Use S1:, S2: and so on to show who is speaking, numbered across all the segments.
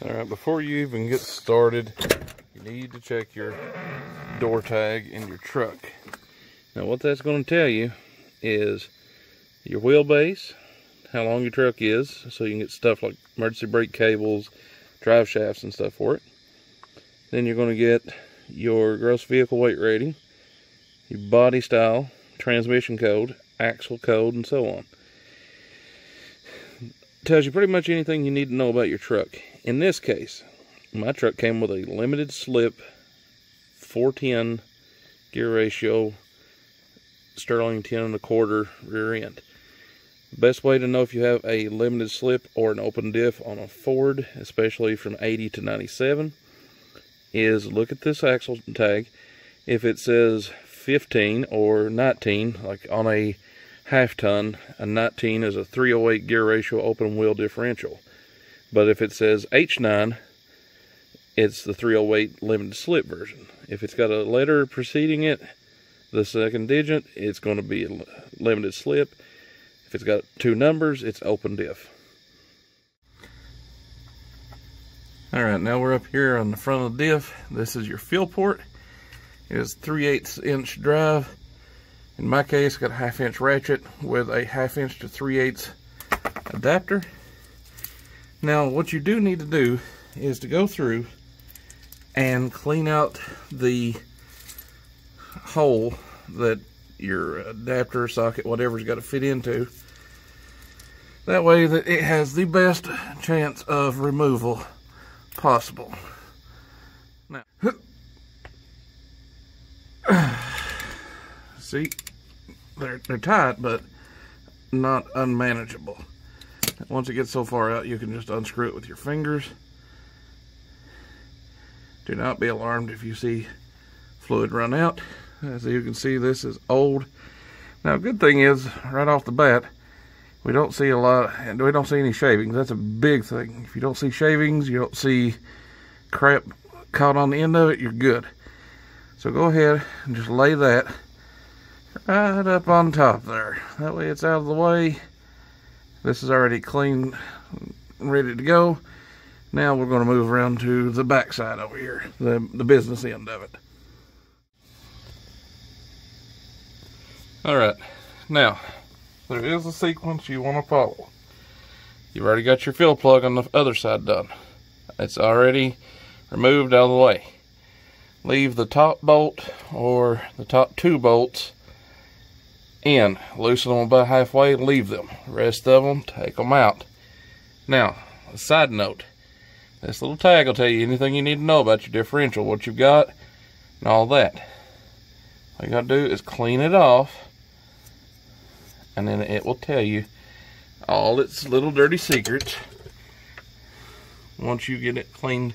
S1: Alright, before you even get started, you need to check your door tag in your truck. Now what that's going to tell you is your wheelbase, how long your truck is, so you can get stuff like emergency brake cables, drive shafts and stuff for it. Then you're going to get your gross vehicle weight rating, your body style, transmission code, axle code, and so on. It tells you pretty much anything you need to know about your truck. In this case, my truck came with a limited slip 410 gear ratio Sterling 10 1/4 rear end. The best way to know if you have a limited slip or an open diff on a Ford, especially from 80 to 97, is look at this axle tag. If it says 15 or 19, like on a half ton, a 19 is a 308 gear ratio open wheel differential. But if it says H9, it's the 308 limited slip version. If it's got a letter preceding it, the second digit, it's going to be a limited slip. If it's got two numbers, it's open diff. Alright, now we're up here on the front of the diff. This is your fuel port. It is 3/8 inch drive. In my case, got a 1/2 inch ratchet with a 1/2 inch to 3/8 adapter. Now, what you do need to do is to go through and clean out the hole that your adapter, socket, whatever's got to fit into. That way that it has the best chance of removal possible. Now, see, they're tight, but not unmanageable. Once it gets so far out, you can just unscrew it with your fingers. Do not be alarmed if you see fluid run out. As you can see, this is old. Now, good thing is, right off the bat, we don't see a lot, and we don't see any shavings. That's a big thing. If you don't see shavings, you don't see crap caught on the end of it, you're good. So go ahead and just lay that right up on top there. That way it's out of the way. This is already clean, ready to go. Now we're going to move around to the back side over here, the business end of it. Alright, now, there is a sequence you want to follow. You've already got your fill plug on the other side done. It's already removed out of the way. Leave the top bolt or the top two bolts in. Loosen them about halfway and leave them. The rest of them, take them out. Now, a side note. This little tag will tell you anything you need to know about your differential, what you've got, and all that. All you gotta do is clean it off, and then it will tell you all its little dirty secrets once you get it cleaned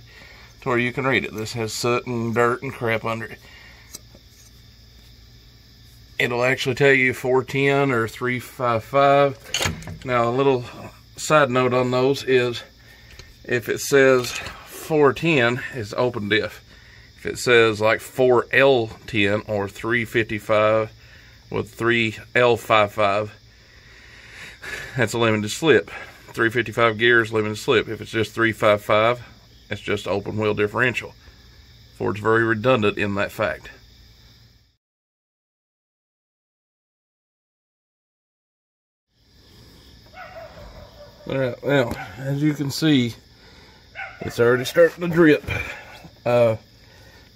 S1: to where you can read it. This has soot and dirt and crap under it. It'll actually tell you 410 or 355. Now, a little side note on those is if it says 410, it's open diff. If it says like 4L10 or 355 with 3L55, that's a limited slip. 355 gears, limited slip. If it's just 355, it's just open wheel differential. Ford's very redundant in that fact. Alright, well, as you can see, it's already starting to drip.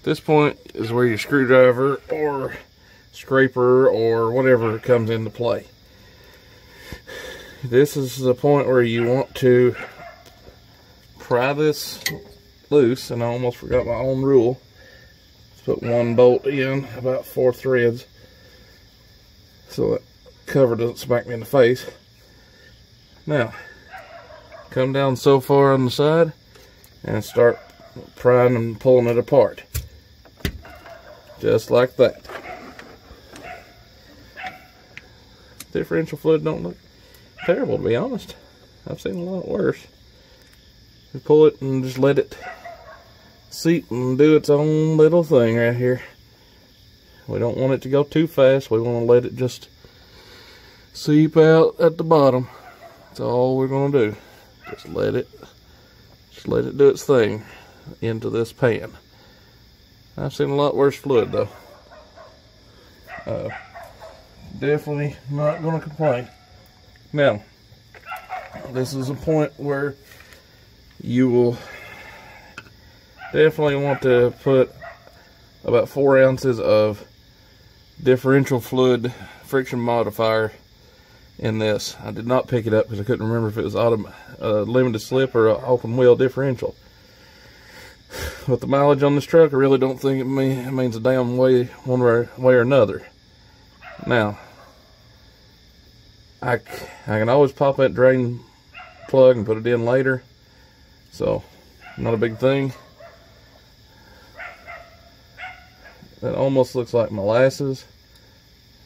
S1: This point is where your screwdriver or scraper or whatever comes into play. This is the point where you want to pry this loose, and I almost forgot my own rule. Let's put one bolt in, about 4 threads, so that cover doesn't smack me in the face. Now, come down so far on the side and start prying and pulling it apart. Just like that. Differential fluid don't look terrible, to be honest. I've seen a lot worse. You pull it and just let it seep and do its own little thing right here. We don't want it to go too fast. We want to let it just seep out at the bottom. That's all we're going to do. Just let it Just let it do its thing into this pan. I've seen a lot worse fluid though. Definitely not going to complain. Now, this is a point where you will definitely want to put about 4 ounces of differential fluid friction modifier in this. I did not pick it up because I couldn't remember if it was limited slip or open wheel differential. With the mileage on this truck, I really don't think it means a damn way one way or another. Now, I can always pop that drain plug and put it in later, so not a big thing. That almost looks like molasses.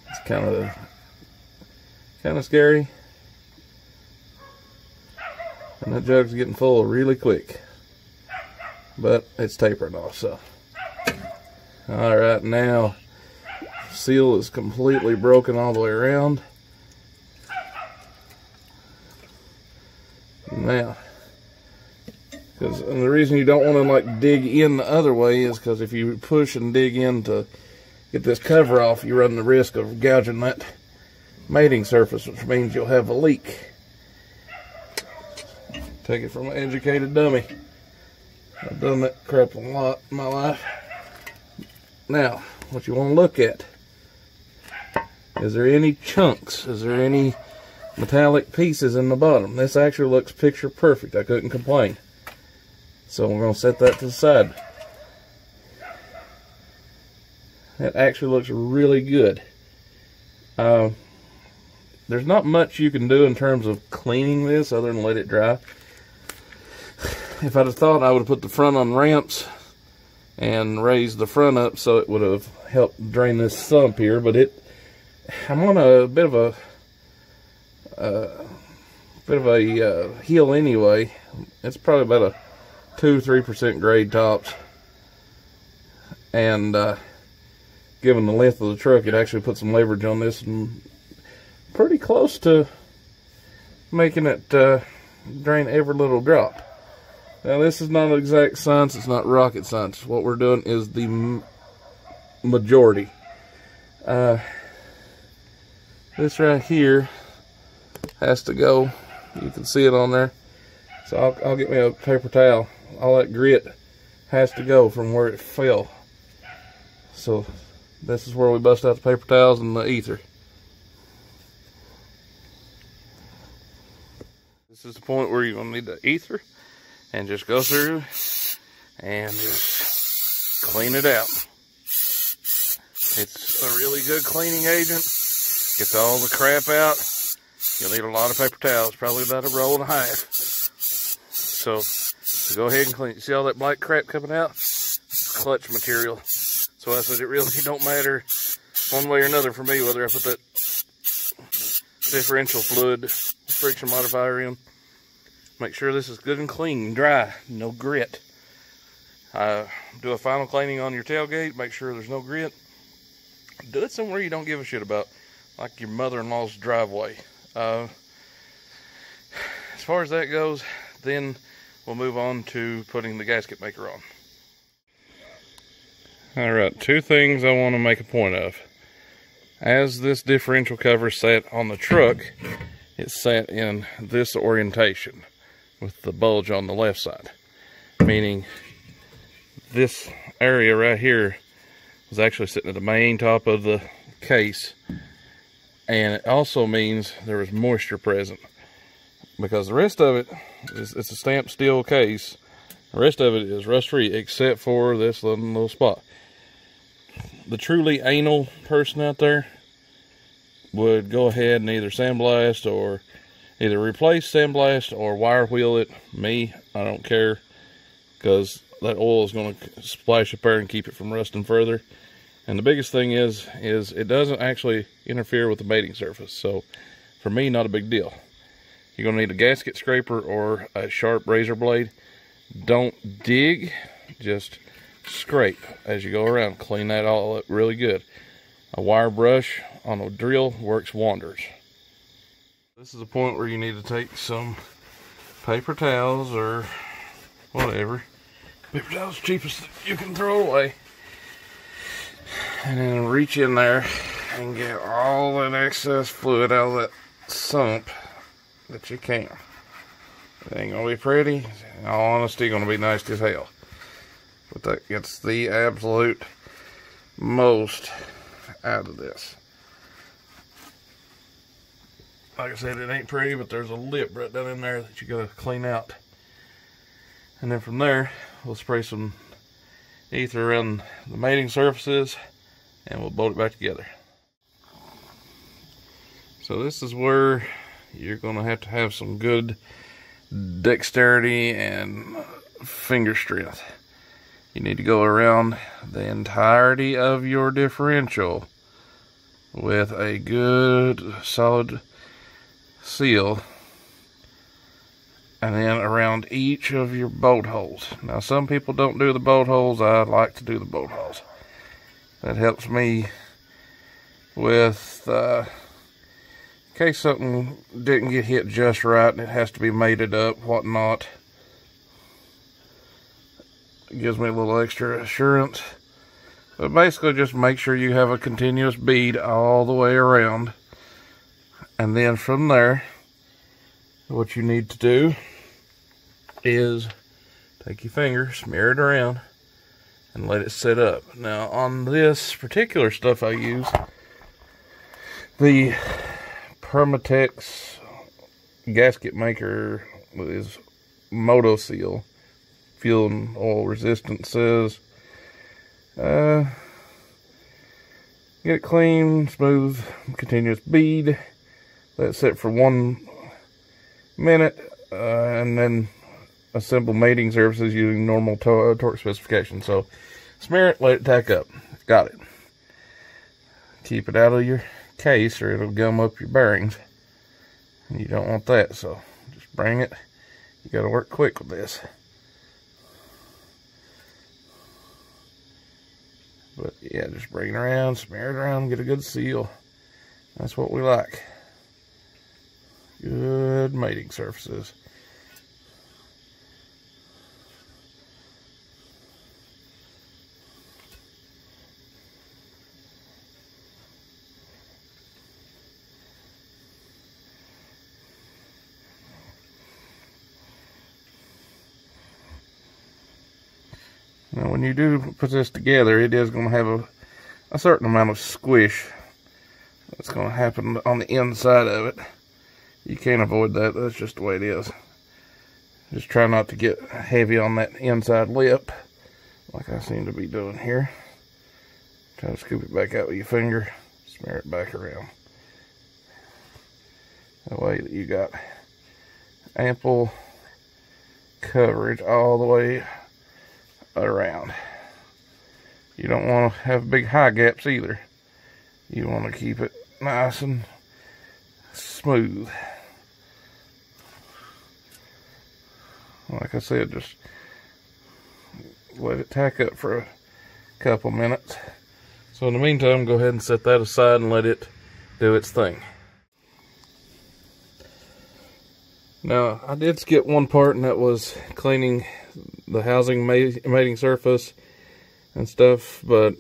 S1: It's kind of scary, and that jug's getting full really quick. But it's tapering off, so. Alright, now seal is completely broken all the way around. Now, and the reason you don't want to like dig in the other way is because if you push and dig in to get this cover off, you run the risk of gouging that mating surface, which means you'll have a leak. Take it from an educated dummy. I've done that crap a lot in my life. Now, what you want to look at, is there any chunks? Is there any metallic pieces in the bottom? This actually looks picture perfect. I couldn't complain. So we're going to set that to the side. That actually looks really good. There's not much you can do in terms of cleaning this other than let it dry. If I'd have thought, I would have put the front on ramps and raised the front up so it would have helped drain this sump here, but I'm on a bit of a hill anyway. It's probably about a 2-3% grade tops, and given the length of the truck, it actually put some leverage on this and pretty close to making it drain every little drop. Now, this is not exact science, it's not rocket science. What we're doing is the majority. This right here has to go. You can see it on there. So I'll get me a paper towel. All that grit has to go from where it fell. So this is where we bust out the paper towels and the ether. This is the point where you're going to need the ether. And just go through and just clean it out. It's a really good cleaning agent. Gets all the crap out. You'll need a lot of paper towels, probably about a roll and a half. So go ahead and clean. See all that black crap coming out? It's clutch material. So I said it really don't matter one way or another for me whether I put that differential fluid friction modifier in. Make sure this is good and clean and dry, no grit. Do a final cleaning on your tailgate, make sure there's no grit. Do it somewhere you don't give a shit about, like your mother-in-law's driveway. As far as that goes, then we'll move on to putting the gasket maker on. Alright, 2 things I want to make a point of. As this differential cover sat on the truck, it sat in this orientation, with the bulge on the left side, meaning this area right here was actually sitting at the main top of the case, and it also means there was moisture present, because the rest of it it's a stamped steel case. The rest of it is rust free except for this little spot. The truly anal person out there would go ahead and either sandblast or either replace sandblast or wire wheel it. Me, I don't care, because that oil is going to splash up there and keep it from rusting further. And the biggest thing is it doesn't actually interfere with the mating surface. So for me, not a big deal. You're going to need a gasket scraper or a sharp razor blade. Don't dig, just scrape as you go around. Clean that all up really good. A wire brush on a drill works wonders. This is a point where you need to take some paper towels or whatever. Paper towel's cheapest you can throw away. And then reach in there and get all that excess fluid out of that sump that you can. It ain't gonna be pretty. In all honesty, gonna be nasty as hell. But that gets the absolute most out of this. Like I said, it ain't pretty, but there's a lip right down in there that you gotta clean out. And then from there, we'll spray some ether around the mating surfaces and we'll bolt it back together. So this is where you're gonna have to have some good dexterity and finger strength. You need to go around the entirety of your differential with a good solid seal, and then around each of your bolt holes. Now some people don't do the bolt holes. I like to do the bolt holes. That helps me with in case something didn't get hit just right and it has to be mated up, whatnot. It gives me a little extra assurance. But basically just make sure you have a continuous bead all the way around. And then from there, what you need to do is take your finger, smear it around, and let it sit up. Now on this particular stuff I use, the Permatex gasket maker is Moto Seal. Fuel and oil resistant says. Get it clean, smooth, continuous bead. Let it sit for 1 minute, and then assemble mating surfaces using normal torque specifications. So smear it, let it tack up. Got it. Keep it out of your case or it'll gum up your bearings. And you don't want that, so just bring it. You gotta work quick with this. But yeah, just bring it around, smear it around, get a good seal. That's what we like. Good mating surfaces. Now when you do put this together, it is going to have a certain amount of squish that's going to happen on the inside of it. You can't avoid that. That's just the way it is. Just try not to get heavy on that inside lip like I seem to be doing here. Try to scoop it back out with your finger, smear it back around. That way that you got ample coverage all the way around. You don't want to have big high gaps either. You want to keep it nice and smooth. Like I said, just let it tack up for a couple minutes. So in the meantime, go ahead and set that aside and let it do its thing. Now, I did skip one part, and that was cleaning the housing mating surface and stuff, but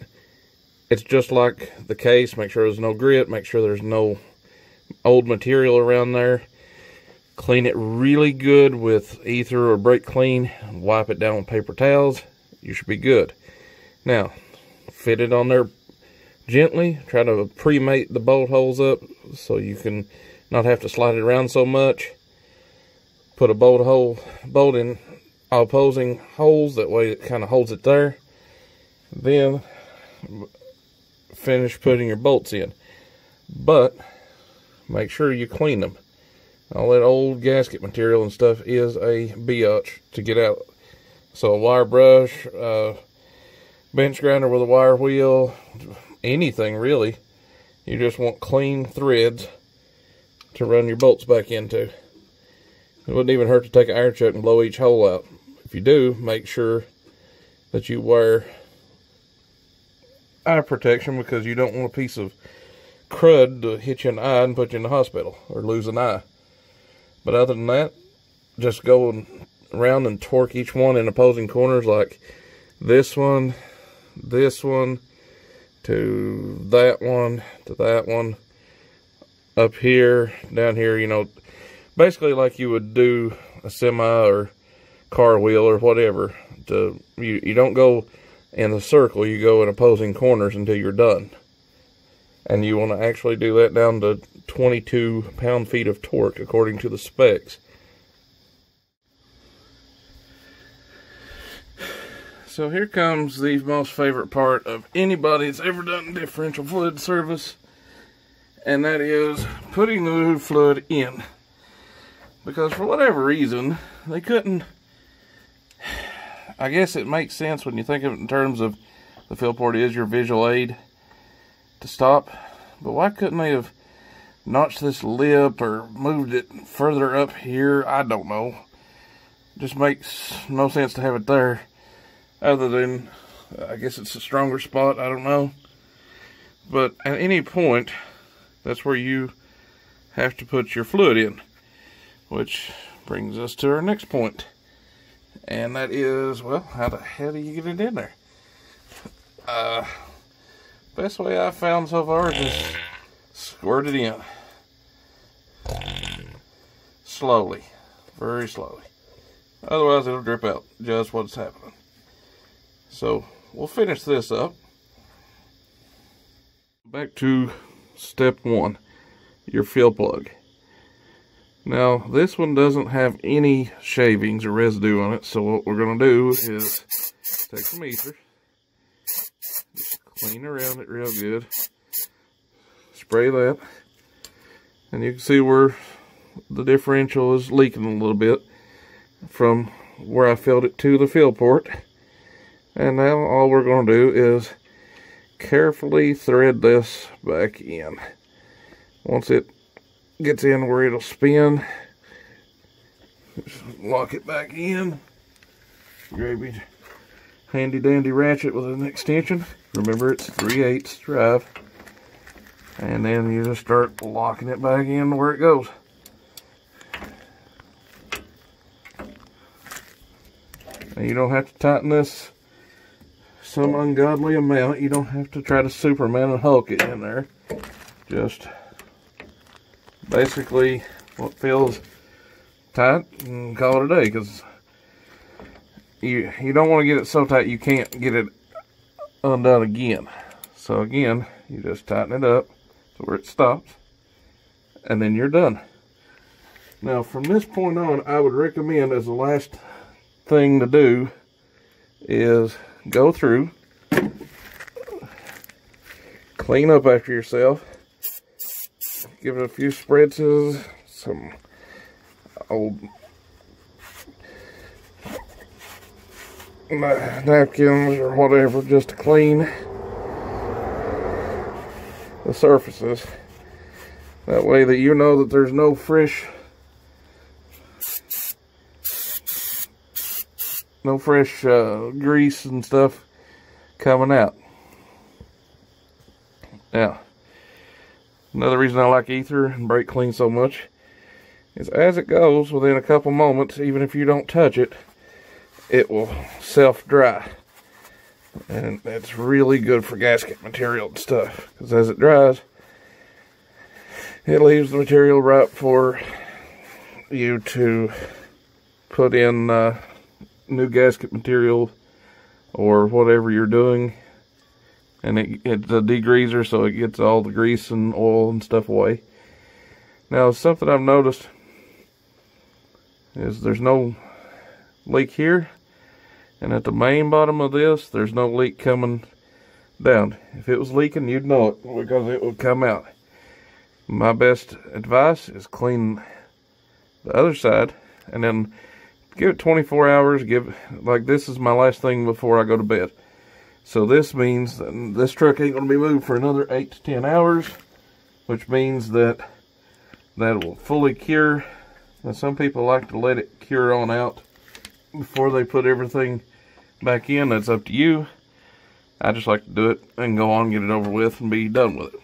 S1: it's just like the case. Make sure there's no grit, make sure there's no old material around there. Clean it really good with ether or brake clean, wipe it down with paper towels. You should be good. Now, fit it on there gently. Try to pre-mate the bolt holes up so you can not have to slide it around so much. Put a bolt in opposing holes, that way it kind of holds it there. Then finish putting your bolts in, but make sure you clean them. All that old gasket material and stuff is a biatch to get out. So a wire brush, bench grinder with a wire wheel, anything really. You just want clean threads to run your bolts back into. It wouldn't even hurt to take an iron chuck and blow each hole out. If you do, make sure that you wear eye protection, because you don't want a piece of crud to hit you in the eye and put you in the hospital or lose an eye. But other than that, just go and around and torque each one in opposing corners, like this one to that one, up here, down here, you know, basically like you would do a semi or car wheel or whatever. You don't go in the circle, you go in opposing corners until you're done. And you want to actually do that down to 22 pound-feet of torque according to the specs. So here comes the most favorite part of anybody that's ever done differential fluid service, and that is putting the new fluid in. Because for whatever reason, they couldn't. I guess it makes sense when you think of it in terms of the fill port is your visual aid to stop, but why couldn't they have notched this lip or moved it further up here? I don't know. Just makes no sense to have it there, other than I guess it's a stronger spot, I don't know. But at any point, that's where you have to put your fluid in, which brings us to our next point, and that is, well, how the hell do you get it in there? Best way I've found so far is just squirt it in. Slowly. Very slowly. Otherwise it'll drip out just what's happening. So we'll finish this up. Back to step one. Your fill plug. Now this one doesn't have any shavings or residue on it, so what we're going to do is take some ether. Clean around it real good. Spray that. And you can see where the differential is leaking a little bit from where I filled it to the fill port. And now all we're going to do is carefully thread this back in. Once it gets in where it'll spin, just lock it back in. Grab your handy dandy ratchet with an extension. Remember, it's 3/8 drive. And then you just start locking it back in where it goes. And you don't have to tighten this some ungodly amount. You don't have to try to Superman and Hulk it in there. Just basically what feels tight and call it a day, because you don't want to get it so tight you can't get it undone again. So again, you just tighten it up to where it stops, and then you're done. Now from this point on, I would recommend, as the last thing to do, is go through, clean up after yourself, give it a few spritzes, some old napkins or whatever, just to clean the surfaces. That way that you know that there's no fresh grease and stuff coming out. Now, another reason I like ether and brake clean so much is as it goes, within a couple moments, even if you don't touch it, it will self-dry. And that's really good for gasket material and stuff, because as it dries, it leaves the material ripe for you to put in new gasket material or whatever you're doing. And it's a degreaser, so it gets all the grease and oil and stuff away. Now, something I've noticed is there's no leak here, and at the main bottom of this, there's no leak coming down. If it was leaking, you'd know it, because it would come out. My best advice is clean the other side, and then give it 24 hours. Like, this is my last thing before I go to bed. So this means that this truck ain't going to be moved for another 8 to 10 hours, which means that will fully cure. Now, some people like to let it cure on out before they put everything back in. That's up to you. I just like to do it and go on, get it over with, and be done with it.